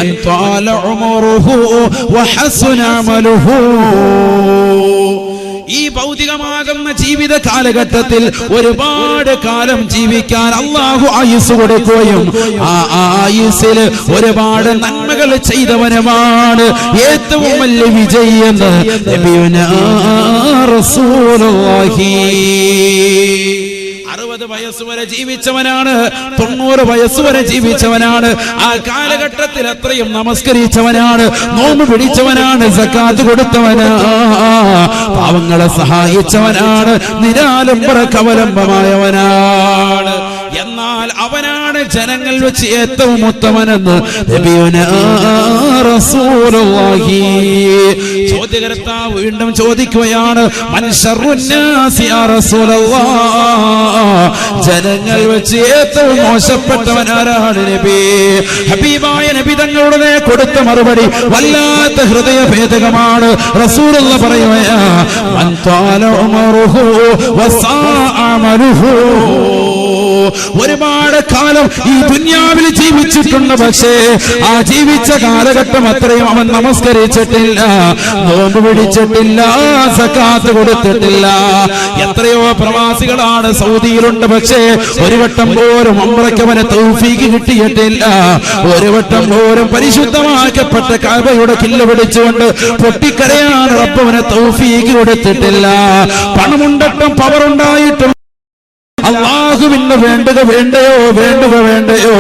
മൻ ത്വാല ഉമറുഹു വഹസുന അമലുഹു. ഈ ഭൗതികമാകുന്ന ജീവിത കാലഘട്ടത്തിൽ ഒരുപാട് കാലം ജീവിക്കാൻ അല്ലാഹു ആയുസ് കൊടുക്കുകയും ആ ആയുസ്സിൽ ഒരുപാട് നന്മകൾ ചെയ്തവനുമാണ് ഏറ്റവും വലിയ വിജയെന്ന് നബിയുനാ റസൂലുള്ളാഹി. 60 വയസ്സുവരെ ജീവിച്ചവനാണ്, 90 വയസ്സുവരെ ജീവിച്ചവനാണ്. ആ കാലഘട്ടത്തിൽ അത്രയും നമസ്കരിച്ചവനാണ്, നോമ്പ് പിടിച്ചവനാണ്, സക്കാത്ത് കൊടുത്തവനാണ്, പാവങ്ങളെ സഹായിച്ചവനാണ്, നിരാലംബര കവലംബമായവനാണ്. എന്നാൽ അവനാണ് ജനങ്ങൾ വെച്ച് ഏറ്റവും ഉത്തമനെന്ന് നബിയുനാ റസൂലുള്ളാഹി. ചോദ്യകർത്താവ് വീണ്ടും ചോദിക്കുകയാണ്, മൻ ശർറുന്നാസി യാ റസൂലല്ലാഹ്, ജനങ്ങൾ വെച്ച് ഏറ്റവും മോശപ്പെട്ടവൻ ആരാണ് നബി? ഹബീബായ നബി തങ്ങളുടെ കൊടുത്ത മറുപടി വല്ലാത്ത ഹൃദയഭേദകമാണ്. റസൂലുള്ളാഹി പറയുകയാ, മൻ ത്വാല ഉമറുഹു വസാഅ അമലുഹു. ഒരുപാട് കാലം ഈ ദുനിയാവിൽ ജീവിച്ചിട്ടുണ്ട്, പക്ഷേ ആ ജീവിച്ച കാലഘട്ടം അത്രയും അവൻ നമസ്കരിച്ചിട്ടില്ല, നോമ്പ് പിടിച്ചിട്ടില്ല, സക്കാത്ത് കൊടുത്തിട്ടില്ല. എത്രയോ പ്രവാസികളാണ് സൗദിയിലുണ്ട്, പക്ഷേ ഒരു വട്ടം പോലും ഉംറയ്ക്ക് അവന് തൗഫീഖ് കിട്ടിയിട്ടില്ല. ഒരു വട്ടം പോലും പരിശുദ്ധമാക്കപ്പെട്ട കഅബയുടെ കില്ല് പിടിച്ചുകൊണ്ട് പൊട്ടിക്കരയാൻ റബ്ബ് അവന് തൗഫീഖ് കൊടുത്തിട്ടില്ല. പണമുണ്ടിട്ടും പവറുണ്ടായിട്ടും അല്ലാഹുവിന് വേണ്ടുക വേണ്ടയോ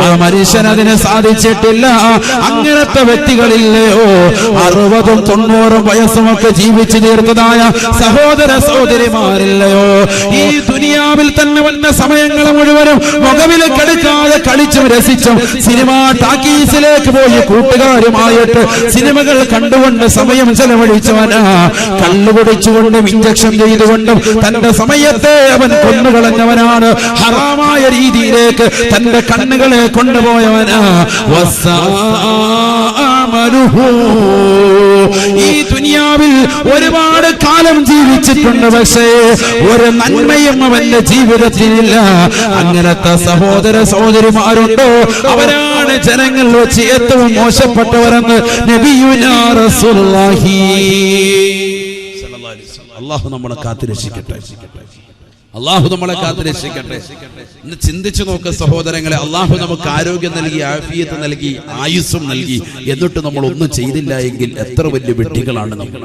ആ മനുഷ്യൻ അതിനെ സാധിച്ചിട്ടില്ല. അങ്ങനത്തെ വ്യക്തികളില്ലയോ 60ഉം 90ഉം വയസ്സുമൊക്കെ ജീവിച്ചു തീർത്തതായ സഹോദര സഹോദരിമാരില്ലയോ? ഈ ദുനിയാവിൽ തന്നെ വന്ന സമയങ്ങൾ മുഴുവനും മുഖവില് കെടുക്കാതെ കളിച്ചും രസിച്ചും സിനിമാ ടാക്കീസിലേക്ക് പോയി കൂട്ടുകാരുമായിട്ട് സിനിമകൾ കണ്ടുകൊണ്ട് സമയം ചെലവഴിച്ചവനാ. കള്ളുകുടിച്ചുകൊണ്ടും ഇഞ്ചക്ഷൻ ചെയ്തുകൊണ്ടും തന്റെ സമയത്തെ അവൻ കൊന്നുകളഞ്ഞവനാണ്. ഹറാമായ രീതിയിലേക്ക് തന്റെ കണ്ണുകളെ കൊണ്ടുപോയവനാ. ഈ ദുനിയാവിൽ ഒരുപാട് കാലം ജീവിച്ചിട്ടുണ്ട്, പക്ഷേ ഒരു നന്മയും അവന്റെ ജീവിതത്തിലില്ല. അങ്ങനത്തെ സഹോദര സഹോദരിമാരുണ്ടോ? അവരാണ് ജനങ്ങൾ വെച്ച് ഏറ്റവും മോശപ്പെട്ടവരെന്ന് നബിയുനാ റസൂലുള്ളാഹി. അല്ലാഹു നമ്മളെ കാത്തുരക്ഷിക്കട്ടെ, അല്ലാഹു നമ്മളെ കാത്തുരക്ഷിക്കട്ടെ. ഇന്ന് ചിന്തിച്ചു നോക്ക് സഹോദരങ്ങളെ, അല്ലാഹു നമുക്ക് ആരോഗ്യം നൽകി, ആഫിയത്ത് നൽകി, ആയുസ്സും നൽകി, എന്നിട്ട് നമ്മൾ ഒന്നും ചെയ്തില്ല എങ്കിൽ എത്ര വലിയ വെട്ടികളാണ് നമ്മൾ.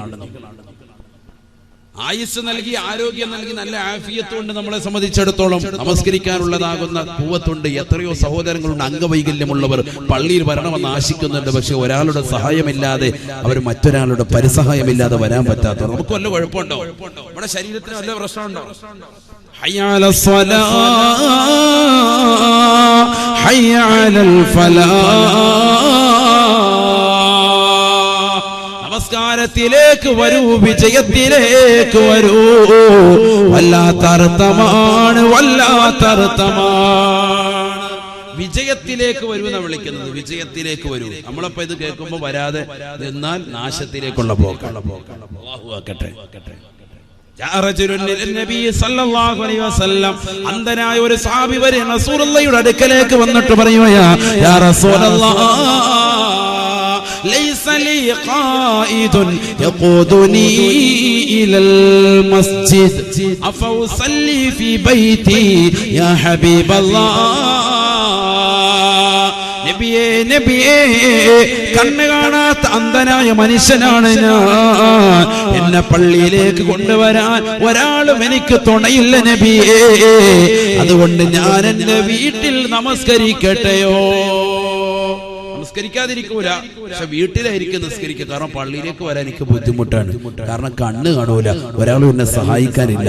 ആയുസ് നൽകി, ആരോഗ്യം നൽകി, നല്ല ആഫിയത്തുണ്ട്. നമ്മളെ സംബന്ധിച്ചിടത്തോളം നമസ്കരിക്കാനുള്ളതാകുന്ന കൂവത്തുണ്ട്. എത്രയോ സഹോദരങ്ങളുണ്ട് അംഗവൈകല്യമുള്ളവർ, പള്ളിയിൽ വരണമെന്ന് ആശിക്കുന്നുണ്ട്, പക്ഷെ ഒരാളുടെ സഹായമില്ലാതെ, അവർ മറ്റൊരാളുടെ പരിസഹായമില്ലാതെ വരാൻ പറ്റാത്തവർ. നമുക്ക് വല്ല കുഴപ്പമുണ്ടോ? നമ്മുടെ ശരീരത്തിന് വല്ല പ്രശ്നമുണ്ടോ? ഹയ്യ അലൽ സ്വലാഹ്, ഹയ്യ അലൽ ഫലാഹ്. നമസ്കാരത്തിലേക്ക് വരൂ, വിജയത്തിലേക്ക് വരൂ. വല്ലാത്തർത്ഥമാണ്, വല്ലാത്തർത്ഥമാണ്. വിജയത്തിലേക്ക് വരൂ എന്നാണ് വിളിക്കുന്നത്. വിജയത്തിലേക്ക് വരൂ. നമ്മളപ്പോ ഇത് കേൾക്കുമ്പോ വരാതെ എന്നാൽ നാശത്തിലേക്കുള്ള പോക്കാണ്. അല്ലാഹു ആക്കട്ടെ. അന്ധനായ ഒരു സഹാബി വരെ റസൂലുള്ളാഹിയുടെ അടുക്കലേക്ക് വന്നിട്ട് പറയുകയാ, യാ റസൂലല്ലാഹ്, ലൈസ ലീ ഖായിദുൻ യഖൂദുനി ഇലൽ മസ്ജിദ് അഫഉസല്ലി ഫീ ബൈതി യാ ഹബീബല്ലാഹ്. നബിയേ, നബിയേ, കണ്ണ് കാണാത്ത അന്ധനായ മനുഷ്യനാണ് ഞാൻ. എന്നെ പള്ളിയിലേക്ക് കൊണ്ടുവരാൻ ഒരാളും എനിക്ക് തുണയില്ല നബിയേ. അതുകൊണ്ട് ഞാൻ എന്റെ വീട്ടിൽ നമസ്കരിക്കട്ടെയോ? നമസ്കരിക്കാതിരിക്കൂല, പക്ഷെ വീട്ടിലായിരിക്കും നിസ്കരിക്കുക. കാരണം പള്ളിയിലേക്ക് വരാൻ എനിക്ക് ബുദ്ധിമുട്ടാണ്, കാരണം കണ്ണ് കാണൂല, ഒരാളും എന്നെ സഹായിക്കാനില്ല.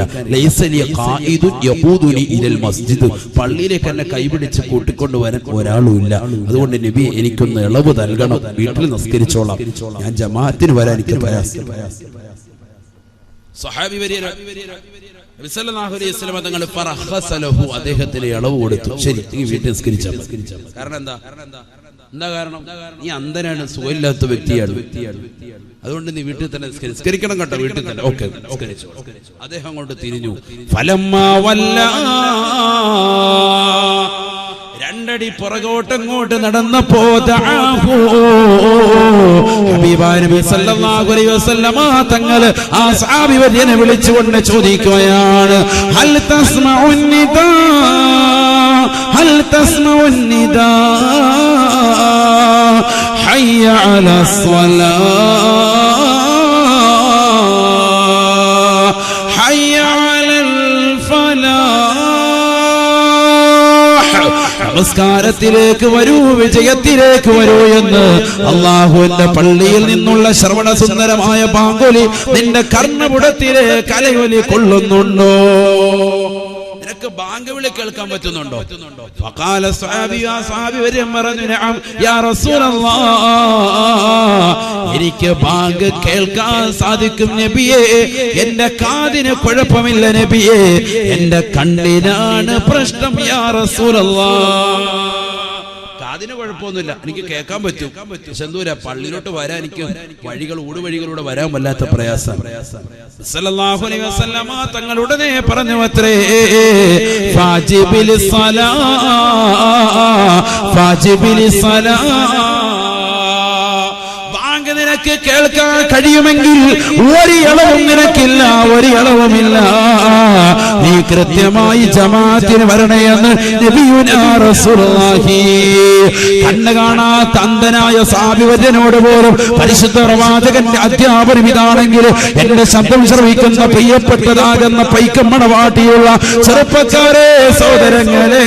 പള്ളിയിലേക്ക് എന്നെ കൈപിടിച്ച് കൂട്ടിക്കൊണ്ടുവരാൻ ഒരാളും ഇല്ല. അതുകൊണ്ട് നബി എനിക്കൊന്ന് ഇളവ് നൽകണം, വീട്ടിൽ നിസ്കരിച്ചോളാം, ഞാൻ ജമാഅത്തിന് വരാൻ എനിക്ക് പ്രയാസം. സ്വഹാബി നബി സല്ലല്ലാഹു അലൈഹി വസല്ലം തങ്ങൾ ഫറഖസലഹു, അദ്ദേഹത്തിന് ഇളവ് കൊടുത്തു. ശരി, ഈ വീട്ടിൽ നിസ്കരിച്ചാൽ. കാരണം എന്താ കാരണം? നീ അന്ധനാണ്, സുഖമില്ലാത്ത വ്യക്തിയാണ്, അതുകൊണ്ട് നീ വീട്ടിൽ തന്നെ നിസ്കരിക്കണം കേട്ടോ, വീട്ടിൽ തന്നെ. ഓക്കെ, അദ്ദേഹം അങ്ങോട്ട് തിരിഞ്ഞു. ഫലമ്മാ വല്ല, രണ്ടടി പുറകോട്ടങ്ങോട്ട് നടന്നപ്പോ ഹബീബായ നബി സല്ലല്ലാഹു അലൈഹി വസല്ലമ തങ്ങൾ ആ സഹാബി വര്യനെ വിളിച്ചുകൊണ്ട് ചോദിക്കുകയാണ്, ഹൽ തസ്മഉൻ നിദാ, ഹൽ തസ്മഉൻ നിദാ, ഹയ്യ അലസ് സ്വലാഹ്, ഹയ്യ അലൽ ഫലാഹ്. നമസ്കാരത്തിലേക്ക് വരൂ, വിജയത്തിലേക്ക് വരൂ എന്ന് അല്ലാഹുവിന്റെ പള്ളിയിൽ നിന്നുള്ള ശ്രവണ സുന്ദരമായ പാങ്കൊലി നിന്റെ കർണപുടത്തിലെ കലയൊലി കൊള്ളുന്നുണ്ടോ? നിനക്ക് ബാങ്ക് വിളി കേൾക്കാൻ പറ്റുന്നുണ്ടോ? ഫഖാല സ്വഹാബി, ആ സ്വഹാബി വരും പറഞ്ഞു, നഅം യാ റസൂലല്ലാഹ്, എനിക്ക് ബാങ്ക് കേൾക്കാൻ സാധിക്കും നബിയേ, എന്റെ കാതിന് കുഴപ്പമില്ല നബിയേ, എന്റെ കണ്ണിനാണ് പ്രശ്നം യാ റസൂലല്ലാഹ്. കാതിന് കുഴപ്പമൊന്നുമില്ല, എനിക്ക് കേൾക്കാൻ പറ്റും. എന്തൂര പള്ളിയിലോട്ട് വരാൻ എനിക്ക് വഴികൾ ഊടുവഴികളിലൂടെ വരാൻ വല്ലാത്ത പ്രയാസം. സല്ലല്ലാഹു അലൈഹി വസല്ലമ തങ്ങൾ ഉടനെ പറഞ്ഞു അത്രേ, ഫാജിബിൽ സലാ, ഫാജിബിൽ സലാ, നിനക്ക് കേൾക്കാൻ കഴിയുമെങ്കിൽ ഒരു ഇളവും നിനക്കില്ല, ഒരു ഇളവുമില്ല, നീ കൃത്യമായി ജമാഅത്തിന് വരണേയെന്ന് നബിയുനാ റസൂലുള്ളാഹി. കണ്ണ് കാണാത്ത അന്ധനായ സാബിവര്യനോട് പോലും പരിശുദ്ധ പ്രവാചകന്റെ അധ്യാപനം ഇതാണെങ്കിൽ എന്റെ ശബ്ദം ശ്രവിക്കുന്ന പ്രിയപ്പെട്ടതാകുന്ന പൈക്കമ്മണവാട്ടിയുള്ള ചെറുപ്പക്കാരെ, സഹോദരങ്ങളെ,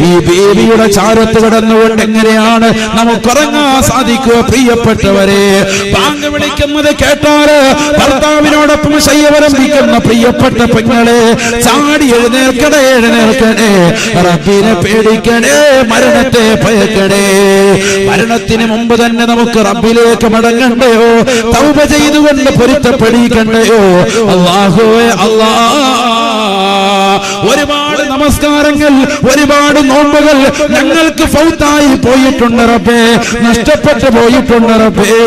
ഈ ബേബിയുടെ ചാരത്ത് കിടന്നുകൊണ്ട് എങ്ങനെയാണ് നമുക്കുറങ്ങാൻ സാധിക്കുക? പ്രിയപ്പെട്ടവരെ, ബാങ്ക് വിളിക്കുന്നത് കേട്ടാല് ഭർത്താവിനോടൊപ്പം ശയ്യവലംബിക്കുന്ന പ്രിയപ്പെട്ട പെങ്ങളെ, ചാടി എഴുന്നേൽക്കണേ, എഴുന്നേൽക്കണേ, റബ്ബിനെ പേടിക്കണേ, മരണത്തെ ഭയക്കണേ. മരണത്തിന് മുമ്പ് തന്നെ നമുക്ക് റബ്ബിലേക്ക് മടങ്ങണ്ടയോ? തൗബ ചെയ്തുകൊണ്ട് പൊരുത്തപ്പെടിക്കണ്ടയോ? അല്ലാഹുവേ അല്ലാഹ്, ഒരുപാട് നമസ്കാരങ്ങൾ, ഒരുപാട് നോമ്പുകൾ ഞങ്ങൾക്ക് ഫൗത്തായി പോയിട്ടുണ്ട് റബ്ബേ, നഷ്ടപ്പെട്ടു പോയിട്ടുണ്ട് റബ്ബേ,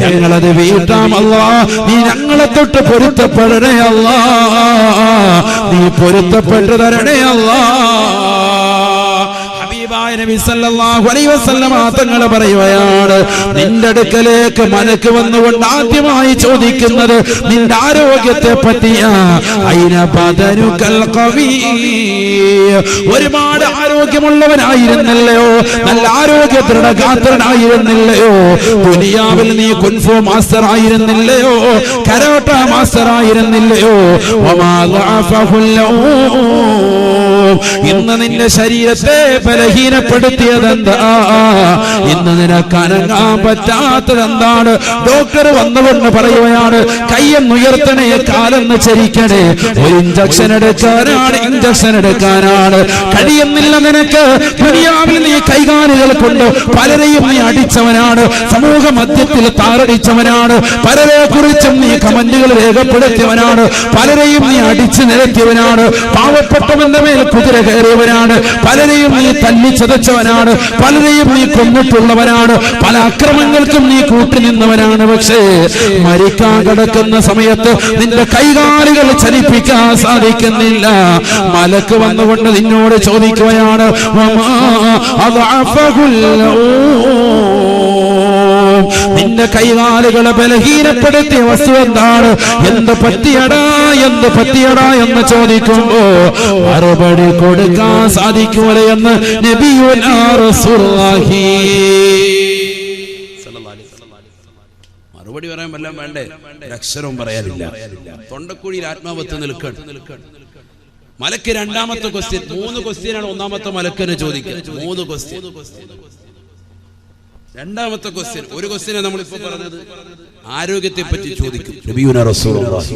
ഞങ്ങളത് വീട്ടാം അല്ലാഹ്. നീ ഞങ്ങളെ തൊട്ട് പൊരുത്തപ്പെടണേ അല്ലാഹ്, നീ പൊരുത്തപ്പെട്ടു തരണേ അല്ലാഹ്. നബി സല്ലല്ലാഹു അലൈഹി വസല്ലമ തങ്ങൾ പറയുകയാണ്, നിന്റെ അടുക്കലേക്ക് മലക്ക് വന്നുകൊണ്ട് ആദ്യമായി ചോദിക്കുന്നത് നിന്റെ ആരോഗ്യത്തെ പറ്റിയാ. ഐന ബദനുകൽ ഖവി, ഒരുപാട് ആരോഗ്യമുള്ളവനായിരുന്നല്ലയോ, നല്ല ആരോഗ്യ ദൃഢഗാത്രനായിരുന്നില്ലയോ, ദുനിയാവിൽ നീ കുൻഫു മാസ്റ്റർ ആയിരുന്നില്ലയോ, കരാട്ട മാസ്റ്റർ ആയിരുന്നില്ലയോ, വമാ ദഅഫഹുല്ലൂ, ഇന്ന് നിന്റെ ശരീരത്തെ ബലഹീനപ്പെടുത്തിയതെന്താ? ഇന്ന് നിനക്ക് അനങ്ങാൻ പറ്റാത്തതെന്താണ്? ഡോക്ടർ വന്നുകൊണ്ട് പറയുകയാണ്, കയ്യെന്നുയർത്തണേ, കാലെന്ന് ചരിക്കണേ, ഒരു ഇഞ്ചക്ഷൻ എടുക്കാനാണ്, ഇഞ്ചക്ഷൻ എടുക്കാനാണ്. കഴിയുന്നില്ല നിനക്ക്. ദുനിയാവിൽ നീ കൈകാലുകൾ കൊണ്ട് പലരെയും നീ അടിച്ചവനാണ്, സമൂഹ മധ്യത്തിൽ താറടിച്ചവനാണ്, പലരെ കുറിച്ചും നീ കമന്റുകൾ രേഖപ്പെടുത്തിയവനാണ്, പലരെയും നീ അടിച്ചു നിരത്തിയവനാണ്, പാവപ്പെട്ടവന്റെ മേൽ കുതിര കയറിയവനാണ്, പലരെയും നീ തല്ലിച്ചതച്ചവനാണ്, പലരെയും നീ കൊന്നിട്ടുള്ളവനാണ്, പല അക്രമങ്ങൾക്കും നീ കൂട്ടുനിന്നവനാണ്. പക്ഷേ മരിക്കാൻ കിടക്കുന്ന സമയത്ത് നിന്റെ കൈകാലുകൾ ചലിപ്പിക്കാൻ സാധിക്കുന്നില്ല. മലക്ക് വന്നുകൊണ്ട് നിന്നോട് ചോദിക്കുകയാണ്, നിന്റെ കൈകാലുകളെ ബലഹീനപ്പെടുത്തിയ വസ്തു എന്താണ്? എന്ത് പറ്റിയടാ, എന്ത് പറ്റിയടാ എന്ന് ചോദിക്കുമ്പോ മറുപടി കൊടുക്കാൻ സാധിക്കൂലെ എന്ന് നബിയുനാ റസൂലുള്ളാഹി. മറുപടി പറയാൻ വല്ലതും വേണ്ടേ? അക്ഷരവും പറയാനില്ല. തൊണ്ടക്കുഴിയിൽ ആത്മാവത്ത് നിൽക്കണം. മലക്ക് രണ്ടാമത്തെ ക്വസ്റ്റ്യൻ, 3 ക്വസ്റ്റ്യനാണ് ഒന്നാമത്തെ മലക്കിനെ ചോദിക്കുന്നത്. 3 ക്വസ്റ്റ്യൻ. രണ്ടാമത്തെ ക്വസ്റ്റ്യൻ, ഒരു ക്വസ്റ്റ്യനെ നമ്മളിപ്പോ പറഞ്ഞത് ആരോഗ്യത്തെ പറ്റി ചോദിക്കും. നബിയുനാ റസൂലുള്ളാഹി,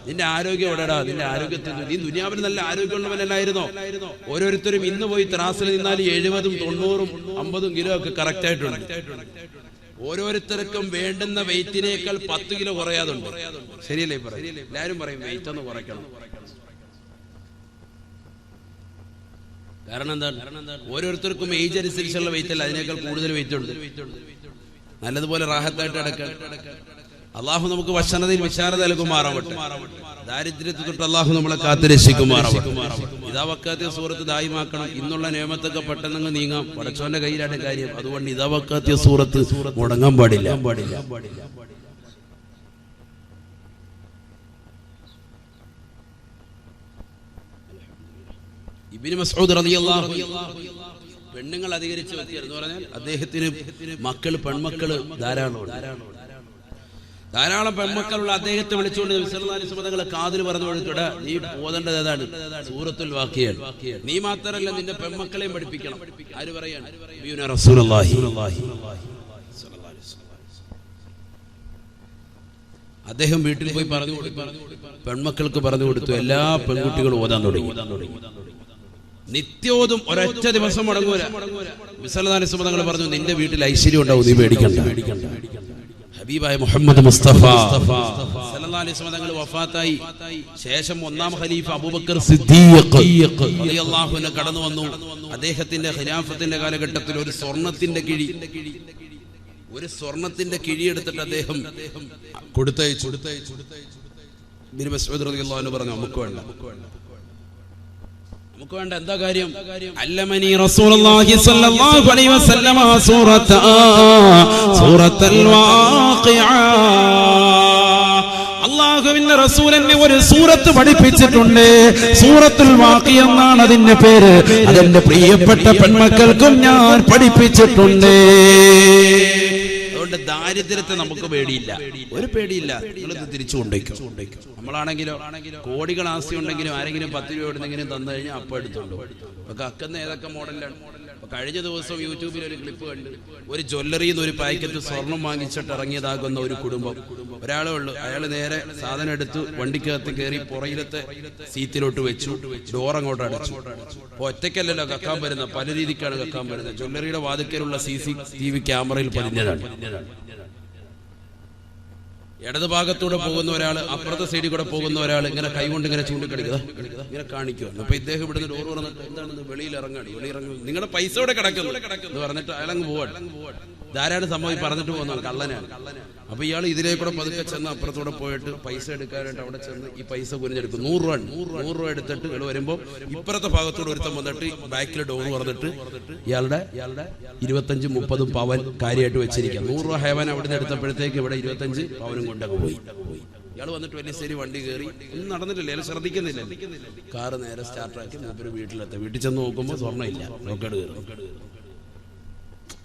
നിന്റെ ആരോഗ്യം എവിടെടാ? നിന്റെ ആരോഗ്യത്തിൽ നീ ദുനിയാവിൽ നല്ല ആരോഗ്യമുള്ളവനല്ലായിരുന്നോ? ഓരോരുത്തരും ഇന്ന് പോയി ത്രാസിൽ നിന്നാൽ 70, 90, 50 കിലോ ഒക്കെ കറക്റ്റ് ആയിട്ടുണ്ട്. ഓരോരുത്തർക്കും വേണ്ടുന്ന വെയിറ്റിനേക്കാൾ 10 കിലോ കുറയാതുണ്ട്. ശരിയല്ലേ? എല്ലാരും പറയും വെയിറ്റ് ഒന്ന് കുറയ്ക്കണം. കാരണം എന്താണ്? ഓരോരുത്തർക്കും ഏജ് അനുസരിച്ചുള്ള വെയിറ്റ് അല്ല, അതിനേക്കാൾ കൂടുതൽ വെയിറ്റ് ഉണ്ട്. നല്ലതുപോലെ റാഹത്തായിട്ട് അടക്കാൻ. അള്ളാഹു നമുക്ക് വശനതയിൽ വിശാലത നൽകുമാറാവട്ടെ. ദാരിദ്ര്യത്തിൽ തൊട്ട് അള്ളാഹു നമ്മളെ കാത്തുരക്ഷിക്കുമാറാവട്ടെ. ഇതാ വക്കാത്തിയ സൂറത്ത് ദായിമാക്കണം. ഇന്നുള്ള നിയമത്തൊക്കെ പെട്ടെന്ന് നീങ്ങാം. പടച്ചോന്റെ കയ്യിലാണ് കാര്യം. അതുകൊണ്ട് ഇതാ വക്കാത്തിയ സൂറത്ത് മുടങ്ങാൻ പാടില്ല. ഇബ്നു മസ്ഊദ് റളിയല്ലാഹു അൻഹു പെണ്ണുങ്ങൾ അധികരിച്ച് എന്ന് പറഞ്ഞാൽ അദ്ദേഹത്തിന് പെൺമക്കള് ധാരാളം പെൺമക്കളുള്ള അദ്ദേഹത്തെ വിളിച്ചുകൊണ്ട് നബി സല്ലല്ലാഹു അലൈഹി വസല്ലം തങ്ങളെ കാതിൽ പറഞ്ഞു കൊടുത്തിട, നീ ഓതേണ്ടത് ഏതാണ്? സൂറത്തുൽ വാഖിയാണ്. നീ മാത്രമല്ല നിന്റെ പെൺമക്കളെയും പഠിപ്പിക്കണം. ആര് പറയാണ്? നബിയുനാ റസൂലുള്ളാഹി സ്വല്ലല്ലാഹു അലൈഹി വസല്ലം. അദ്ദേഹം വീട്ടിൽ പോയി പറഞ്ഞു കൊടുത്തു, പെൺമക്കൾക്ക് പറഞ്ഞു കൊടുത്തു. എല്ലാ പെൺകുട്ടികളും ഓതാൻ തുടങ്ങി. നിത്യോതും ഒരൊറ്റ ദിവസം മുടങ്ങൂല. നബി സല്ലല്ലാഹു അലൈഹി വസല്ലം തങ്ങൾ പറഞ്ഞു, നിന്റെ വീട്ടിൽ ഐശ്വര്യം ഉണ്ടാവും, നീ പേടിക്കണ്ട. ഹബീബായ മുഹമ്മദ് മുസ്തഫ സല്ലല്ലാഹു അലൈഹി വസല്ലം തങ്ങൾ വഫാത്തായി ശേഷം ഒന്നാം ഖലീഫ അബൂബക്കർ സിദ്ദീഖ് റളിയല്ലാഹു അൻഹു കടന്നു വന്നു. അദ്ദേഹത്തിന്റെ ഖിലാഫത്തിന്റെ കാലഘട്ടത്തിൽ ഒരു സ്വർണത്തിന്റെ കിഴി എടുത്തിട്ട് അദ്ദേഹം കൊടുത്തയച്ചു. ഇബ്നു മസ്ഊദ് റളിയല്ലാഹു അൻഹു പറഞ്ഞു, നമുക്ക് വേണ്ട. എന്താ കാര്യം? അല്ലമനി റസൂലുള്ളാഹി സ്വല്ലല്ലാഹു അലൈഹി വസല്ലം സൂറത്തുൽ വാഖിഅ. അല്ലാഹുവിന്റെ റസൂൽ എന്നെ ഒരു സൂറത്ത് പഠിപ്പിച്ചിട്ടുണ്ട്. സൂറത്തുൽ വാഖിഅ എന്നാണ് അതിന്റെ പേര്. അതെന്റെ പ്രിയപ്പെട്ട പെൺമക്കൾക്കും ഞാൻ പഠിപ്പിച്ചിട്ടുണ്ട്. അതുകൊണ്ട് ദാരിദ്ര്യത്തെ നമുക്ക് പേടിയില്ല, ഒരു പേടിയില്ല. നിങ്ങളിത് തിരിച്ചു കൊണ്ടേക്കും. നമ്മളാണെങ്കിലോ കോടികൾ ആസ്തി ഉണ്ടെങ്കിലും ആരെങ്കിലും 10 രൂപ എവിടെന്നെങ്കിലും തന്നു കഴിഞ്ഞാൽ അപ്പം എടുത്തോണ്ട് അപ്പൊ അക്കുന്ന ഏതൊക്കെ മോഡലാണ്. കഴിഞ്ഞ ദിവസം യൂട്യൂബിൽ ഒരു ക്ലിപ്പ് കണ്ട്, ഒരു ജ്വല്ലറിയിൽ നിന്ന് ഒരു പാക്കറ്റ് സ്വർണം വാങ്ങിച്ചിട്ട് ഇറങ്ങിയതാകുന്ന ഒരു കുടുംബം. ഒരാളേ ഉള്ളൂ. അയാൾ നേരെ സാധനം എടുത്ത് വണ്ടിക്കകത്ത് കയറി പുറയിലത്തെ സീറ്റിലോട്ട് വെച്ചു, ഡോർ അങ്ങോട്ട് അടച്ചു. ഒറ്റയ്ക്കല്ലല്ലോ കക്കാൻ വരുന്നത്, പല രീതിക്കാണ് കക്കാൻ വരുന്നത്. ജ്വല്ലറിയുടെ വാതിക്കലുള്ള CCTV ക്യാമറയിൽ പതിഞ്ഞതാണ്. ഇടത് ഭാഗത്തൂടെ പോകുന്ന ഒരാൾ, അപ്പുറത്തെ സൈഡിൽ കൂടെ പോകുന്ന ഒരാൾ ഇങ്ങനെ കൈകൊണ്ട് ഇങ്ങനെ ചൂണ്ടിക്കളിക്കുക, ഇങ്ങനെ കാണിക്കുക. അപ്പൊ ഇദ്ദേഹം ഇവിടുന്ന് ഡോർ പറഞ്ഞിട്ട് എന്താണെന്ന് വെളിയിൽ ഇറങ്ങി നിങ്ങളുടെ പൈസ ഇവിടെ കിടക്കുന്നു എന്ന് പറഞ്ഞിട്ട് അയാളങ്ങ് പോവാണ്. ധാരാളം സംഭവം പറഞ്ഞിട്ട് പോകുന്നതാണ്, കള്ളനാണ്. അപ്പൊ ഇയാൾ ഇതിലേക്കൂടെ പതുക്കെ ചെന്ന് അപ്പുറത്തൂടെ പോയിട്ട് പൈസ എടുക്കാനായിട്ട് അവിടെ ചെന്ന് ഈ പൈസ കുനിഞ്ഞെടുക്കും. 100 രൂപ എടുത്തിട്ട് ഇയാൾ വരുമ്പോൾ ഇപ്പുറത്തെ ഭാഗത്തൂടെ ഒരുത്തം വന്നിട്ട് ബാക്കിൽ ഡോർ പറഞ്ഞിട്ട് ഇയാളുടെ 25-30 പവൻ കാര്യമായിട്ട് വെച്ചിരിക്കാം. 100 രൂപ ഹേവൻ അവിടെ നിന്ന് എടുത്തപ്പോഴത്തേക്ക് ഇവിടെ 25 പവനും കൊണ്ടൊക്കെ പോയി. ഇയാൾ വന്നിട്ട് വലിയ ശരി വണ്ടി കയറി, ഒന്നും നടന്നിട്ടില്ല, അയാൾ ശ്രദ്ധിക്കുന്നില്ല. കാറ് നേരെ സ്റ്റാർട്ടാക്കി മൂപ്പര് വീട്ടിലെത്തി. വീട്ടിൽ ചെന്ന് നോക്കുമ്പോൾ സ്വർണ്ണം ഇല്ല, റോക്കേട് കയറി.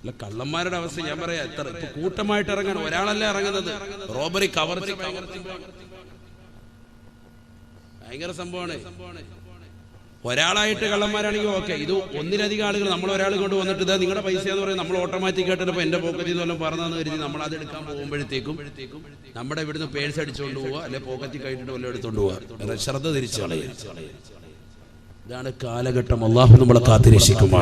അല്ല, കള്ളന്മാരുടെ അവസ്ഥ ഞാൻ പറയാം. എത്ര ഇപ്പൊ കൂട്ടമായിട്ട് ഇറങ്ങാൻ ഒരാളല്ല ഇറങ്ങുന്നത്. റോബറി, കവർച്ച ഭയങ്കര സംഭവമാണ്. ഒരാളായിട്ട് കള്ളന്മാരാണെങ്കിൽ ഓക്കെ. ഇത് ഒന്നിലധികം ആളുകൾ, നമ്മൾ ഒരാൾ കൊണ്ട് വന്നിട്ട് ഇതാ നിങ്ങളുടെ പൈസ എന്ന് പറയുന്നത് നമ്മൾ ഓട്ടോമാറ്റിക് ആയിട്ട് ഇപ്പൊ എന്റെ പോക്കറ്റിൽ നിന്ന് വല്ലതും പറഞ്ഞതെന്ന് കരുതി നമ്മൾ അത് എടുക്കാൻ പോകുമ്പോഴത്തേക്കും നമ്മുടെ ഇവിടുന്ന് പേഴ്സ് അടിച്ചുകൊണ്ട് പോവുക, അല്ലെ പോക്കറ്റിൽ കഴിഞ്ഞിട്ട് വല്ലതും എടുത്തുകൊണ്ട് പോവുക. ശ്രദ്ധ തിരിച്ചു കളയുക. ഇതാണ് കാലഘട്ടം. അല്ലാഹു നമ്മളെ കാത്തുരക്ഷിക്കുമാറാകട്ടെ.